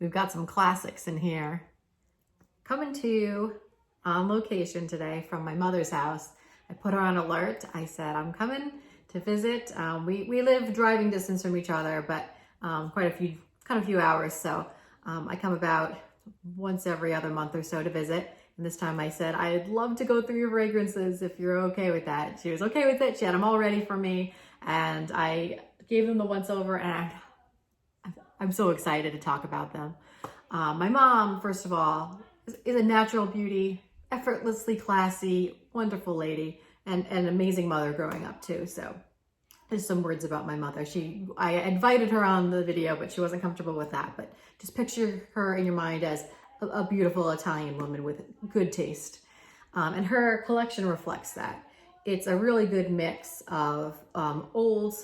We've got some classics in here. Coming to you on location today from my mother's house. I put her on alert. I said, I'm coming to visit. We live driving distance from each other, but quite a few hours. So I come about once every other month or so to visit. And this time I said, I'd love to go through your fragrances if you're okay with that. She was okay with it. She had them all ready for me. And I gave them the once over, and I'm so excited to talk about them. My mom, first of all, is a natural beauty, effortlessly classy, wonderful lady, and an amazing mother growing up too. So there's some words about my mother. I invited her on the video, but she wasn't comfortable with that. But just picture her in your mind as a beautiful Italian woman with good taste. And her collection reflects that. It's a really good mix of old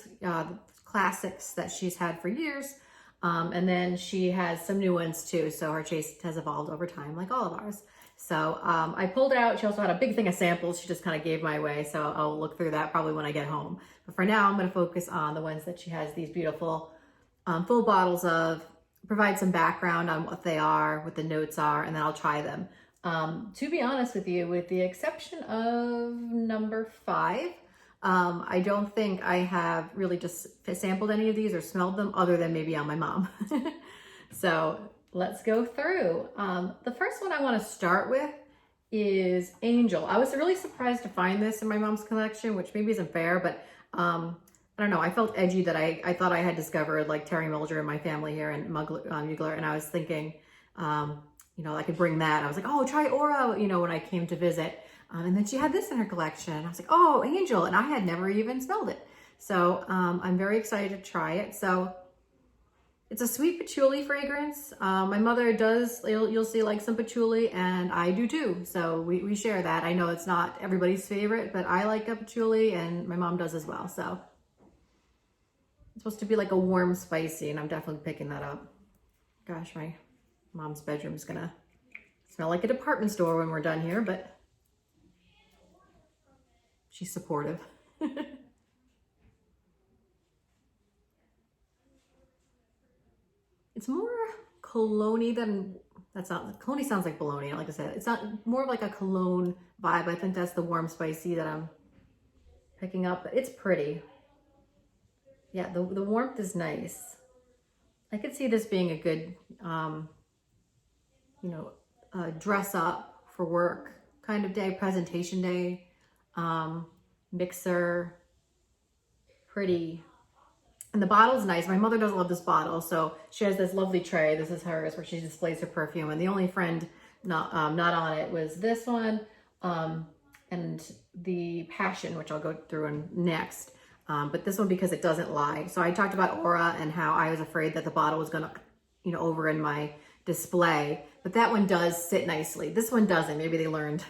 classics that she's had for years. And then she has some new ones too. So her taste has evolved over time, like all of ours. So I pulled out, she also had a big thing of samples she just kind of gave my way. So I'll look through that probably when I get home. But for now, I'm going to focus on the ones that she has these beautiful full bottles of, provide some background on what they are, what the notes are, and then I'll try them. To be honest with you, with the exception of number 5, I don't think I have really just sampled any of these or smelled them other than maybe on my mom. So let's go through. The first one I want to start with is Angel. I was really surprised to find this in my mom's collection, which maybe isn't fair, but I don't know. I felt edgy that I thought I had discovered like Terry Mulger in my family here and Mugler, and I was thinking, I could bring that. I was like, oh, try Aura, when I came to visit. And then she had this in her collection. I was like, oh, Angel. And I had never even smelled it. So I'm very excited to try it. So it's a sweet patchouli fragrance. My mother does, you'll see like some patchouli, and I do too. So we share that. I know it's not everybody's favorite, but I like a patchouli and my mom does as well. So it's supposed to be like a warm spicy, and I'm definitely picking that up. Gosh, my mom's bedroom is gonna smell like a department store when we're done here, but she's supportive. It's more cologne-y than, cologne sounds like bologna, like I said. It's not, more of like a cologne vibe. I think that's the warm spicy that I'm picking up, but it's pretty. Yeah, the warmth is nice. I could see this being a good, dress up for work kind of day, presentation day, mixer, pretty. And the bottle's nice. My mother doesn't love this bottle, so she has this lovely tray. This is hers, where she displays her perfume. And the only friend not on it was this one, and the Passion, which I'll go through next. But this one, because it doesn't lie. So I talked about Aura and how I was afraid that the bottle was gonna, over in my display, but that one does sit nicely. This one doesn't, maybe they learned,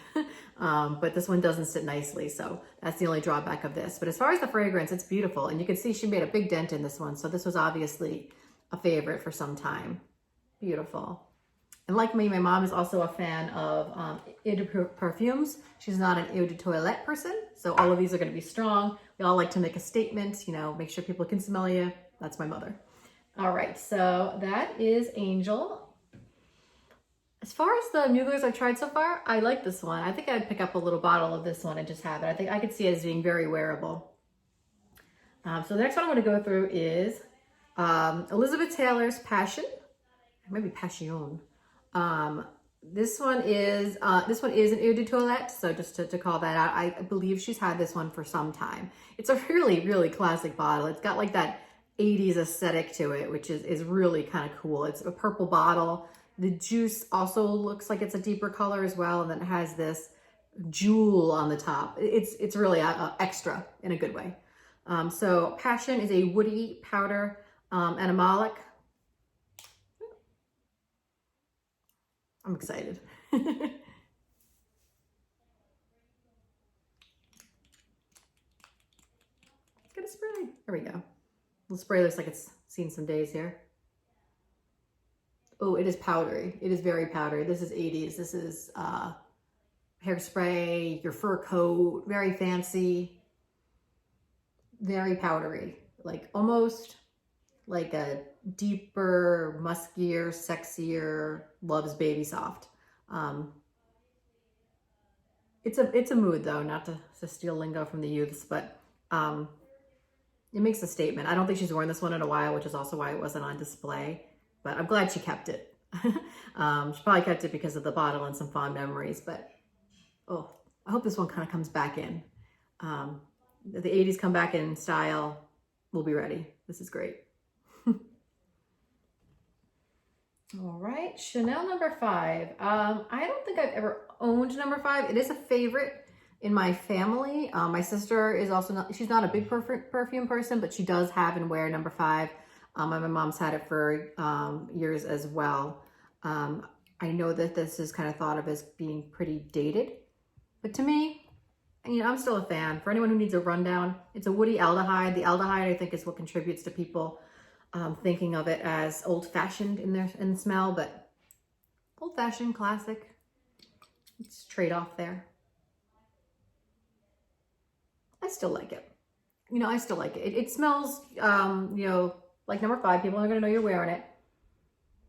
but this one doesn't sit nicely. So that's the only drawback of this. But as far as the fragrance, it's beautiful. And you can see she made a big dent in this one. So this was obviously a favorite for some time. Beautiful. And like me, my mom is also a fan of eau de perfumes. She's not an eau de toilette person. So all of these are going to be strong. We all like to make a statement, make sure people can smell you. That's my mother. All right, so that is Angel. As far as the Muglers I've tried so far, I like this one. I think I'd pick up a little bottle of this one and just have it. I think I could see it as being very wearable. So the next one I'm going to go through is Elizabeth Taylor's Passion. Maybe Passion. This one is an eau de toilette, so just to call that out, I believe she's had this one for some time. It's a really, really classic bottle. It's got like that 80s aesthetic to it, which is really kind of cool. It's a purple bottle. The juice also looks like it's a deeper color as well, and then it has this jewel on the top. It's really extra in a good way. So Passion is a woody powder, animalic. I'm excited. Let's get a spray. There we go. The spray looks like it's seen some days here. Oh, it is powdery. It is very powdery. This is 80s. This is hairspray, your fur coat, very fancy, very powdery. Like almost like a deeper, muskier, sexier, loves baby soft. It's a mood though, not to steal lingo from the youths, but it makes a statement. I don't think she's worn this one in a while, which is also why it wasn't on display, but I'm glad she kept it. She probably kept it because of the bottle and some fond memories, but oh, I hope this one kind of comes back in. The 80s come back in style. We'll be ready. This is great. All right, Chanel number 5. I don't think I've ever owned number 5. It is a favorite in my family. My sister is also not, she's not a big perfume person, but she does have and wear number 5. My mom's had it for years as well. I know that this is kind of thought of as being pretty dated, but to me, you know, I'm still a fan. For anyone who needs a rundown, it's a woody aldehyde. The aldehyde, I think, is what contributes to people thinking of it as old-fashioned in the smell, but old-fashioned, classic. It's trade-off there. I still like it. You know, I still like it. It smells, you know, like number 5. People are going to know you're wearing it.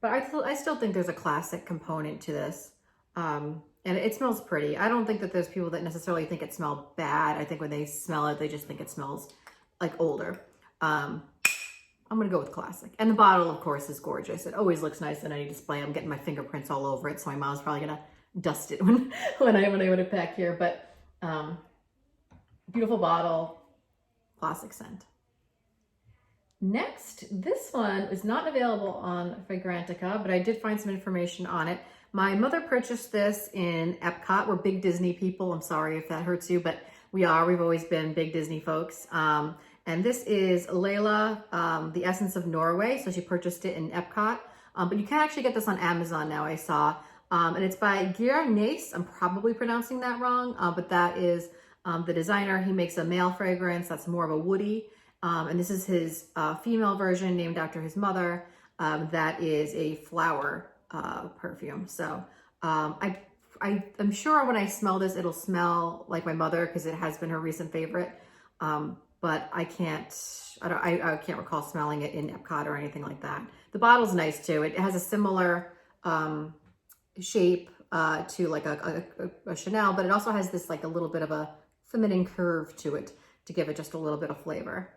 But I still think there's a classic component to this. And it smells pretty. I don't think that there's people that necessarily think it smells bad. I think when they smell it, they just think it smells like older. I'm going to go with classic. And the bottle, of course, is gorgeous. It always looks nice on any display. I'm getting my fingerprints all over it, so my mom's probably going to dust it when I would have back here. But beautiful bottle, classic scent. Next, this one is not available on Fragrantica, but I did find some information on it. My mother purchased this in Epcot. We're big Disney people. I'm sorry if that hurts you, but we are. We've always been big Disney folks. And this is Layla, the Essence of Norway. So she purchased it in Epcot. But you can actually get this on Amazon now, I saw. And it's by Geir Nace. I'm probably pronouncing that wrong, but that is the designer. He makes a male fragrance that's more of a woody. And this is his female version named after his mother. That is a flower perfume. So I'm sure when I smell this, it'll smell like my mother because it has been her recent favorite. But I can't recall smelling it in Epcot or anything like that. The bottle's nice too. It has a similar shape to like a Chanel, but it also has this like a little bit of a feminine curve to it to give it just a little bit of flavor.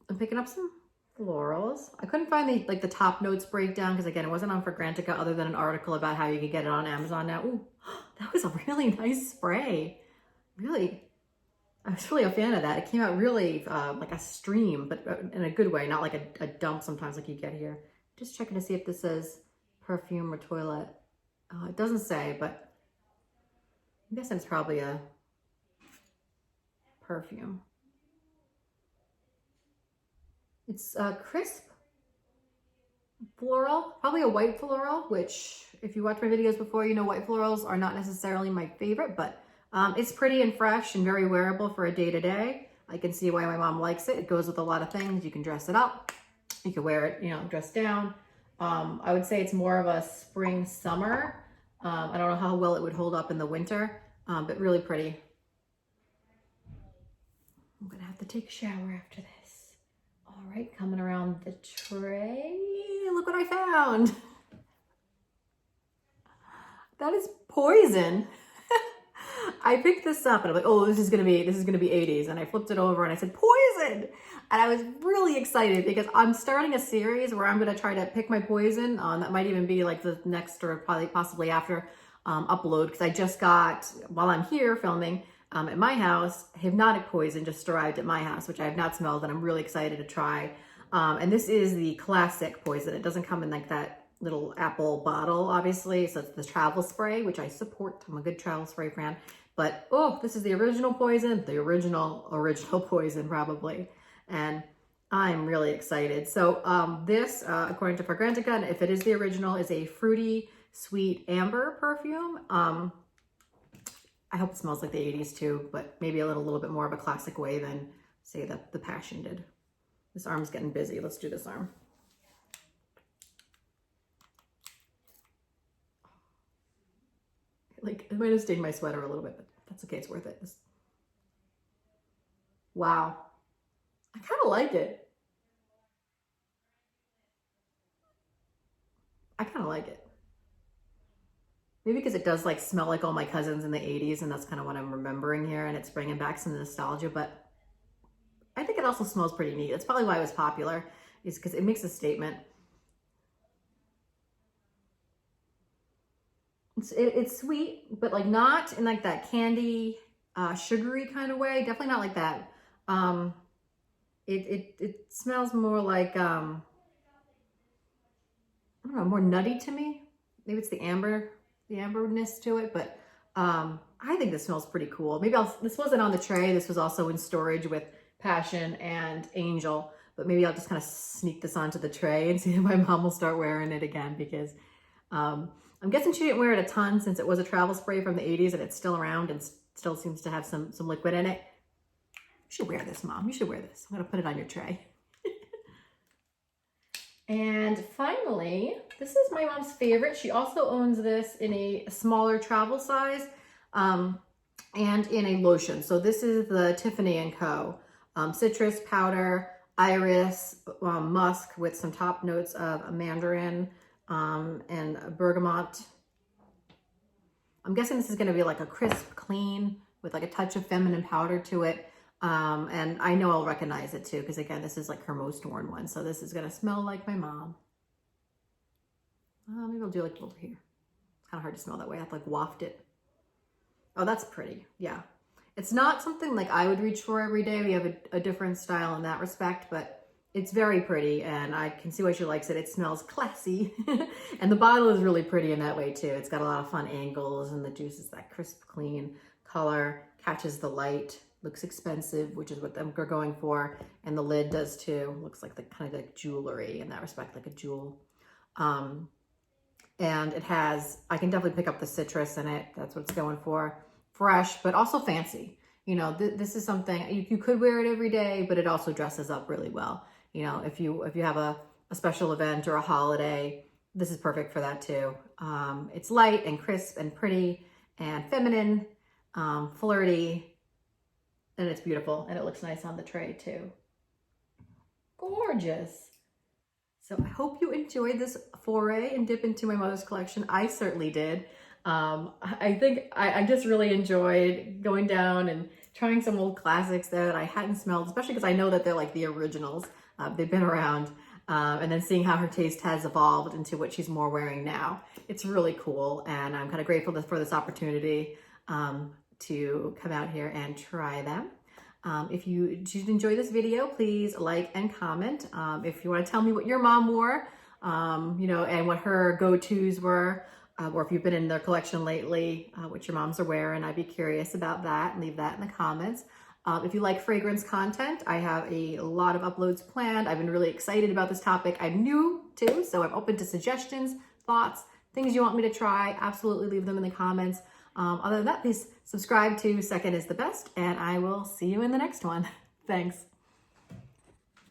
I'm picking up some florals. I couldn't find the top notes breakdown because again, it wasn't on Fragrantica other than an article about how you could get it on Amazon now. Ooh, that was a really nice spray. Really, I was really a fan of that. It came out really like a stream, but in a good way, not like a dump sometimes like you get here. Just checking to see if this says perfume or toilet. It doesn't say, but I'm guessing it's probably a perfume. It's a crisp floral, probably a white floral, which if you watch my videos before, you know white florals are not necessarily my favorite, but it's pretty and fresh and very wearable for a day-to-day. I can see why my mom likes it. It goes with a lot of things. You can dress it up. You can wear it, you know, dressed down. I would say it's more of a spring, summer. I don't know how well it would hold up in the winter, but really pretty. I'm gonna have to take a shower after this. All right, coming around the tray. Look what I found. That is Poison. I picked this up and I'm like, oh, this is gonna be 80s. And I flipped it over and I said, Poison. And I was really excited because I'm starting a series where I'm gonna try to pick my poison. That might even be like the next or probably possibly after upload, because I just got, while I'm here filming, at my house, Hypnotic Poison just arrived at my house, which I have not smelled, and I'm really excited to try. And this is the classic Poison. It doesn't come in like that little apple bottle, obviously. So it's the travel spray, which I support. I'm a good travel spray fan. But, oh, this is the original Poison, the original Poison, probably. And I'm really excited. So this, according to Fragrantica, and if it is the original, is a fruity, sweet amber perfume. I hope it smells like the 80s too, but maybe a little bit more of a classic way than, say, the Passion did. This arm's getting busy. Let's do this arm. Like, it might have stained my sweater a little bit, but that's okay. It's worth it. Wow. I kind of like it. I kind of like it. Maybe because it does like smell like all my cousins in the 80s, and that's kind of what I'm remembering here, and it's bringing back some nostalgia, but I think it also smells pretty neat. That's probably why it was popular, is because it makes a statement. It's sweet, but like not in like that candy, sugary kind of way. Definitely not like that. It smells more like, I don't know, more nutty to me. Maybe it's the amberness to it, but I think this smells pretty cool. Maybe this wasn't on the tray. This was also in storage with Passion and Angel, but maybe I'll just kind of sneak this onto the tray and see if my mom will start wearing it again, because I'm guessing she didn't wear it a ton since it was a travel spray from the 80s and it's still around and still seems to have some liquid in it. You should wear this, Mom. You should wear this. I'm going to put it on your tray. And finally, this is my mom's favorite. She also owns this in a smaller travel size and in a lotion. So this is the Tiffany & Co. Citrus powder, iris, musk with some top notes of a mandarin and a bergamot. I'm guessing this is going to be like a crisp, clean with like a touch of feminine powder to it. And I know I'll recognize it too, because again, this is like her most worn one. So this is going to smell like my mom. Maybe I'll do like over here. It's kind of hard to smell that way. I have to like waft it. Oh, that's pretty. Yeah. It's not something like I would reach for every day. We have a different style in that respect, but it's very pretty and I can see why she likes it. It smells classy. And the bottle is really pretty in that way too. It's got a lot of fun angles and the juice is that crisp, clean color, catches the light. Looks expensive, which is what we're going for. And the lid does too. Looks like the kind of like jewelry in that respect, like a jewel. And it has, I can definitely pick up the citrus in it. That's what it's going for. Fresh, but also fancy. You know, this is something, you could wear it every day, but it also dresses up really well. You know, if you have a special event or a holiday, this is perfect for that too. It's light and crisp and pretty and feminine, flirty. And it's beautiful and it looks nice on the tray too. Gorgeous. So I hope you enjoyed this foray and dip into my mother's collection. I certainly did. I think I just really enjoyed going down and trying some old classics that I hadn't smelled, especially because I know that they're like the originals. They've been around. And then seeing how her taste has evolved into what she's more wearing now. It's really cool. And I'm kind of grateful for this opportunity to come out here and try them. If you did enjoy this video, please like and comment. If you want to tell me what your mom wore, you know, and what her go-tos were, or if you've been in their collection lately, what your moms are wearing, I'd be curious about that. Leave that in the comments. If you like fragrance content, I have a lot of uploads planned. I've been really excited about this topic. I'm new too, so I'm open to suggestions, thoughts, things you want me to try. Absolutely leave them in the comments. Other than that, please subscribe to Second is the Best, and I will see you in the next one. Thanks.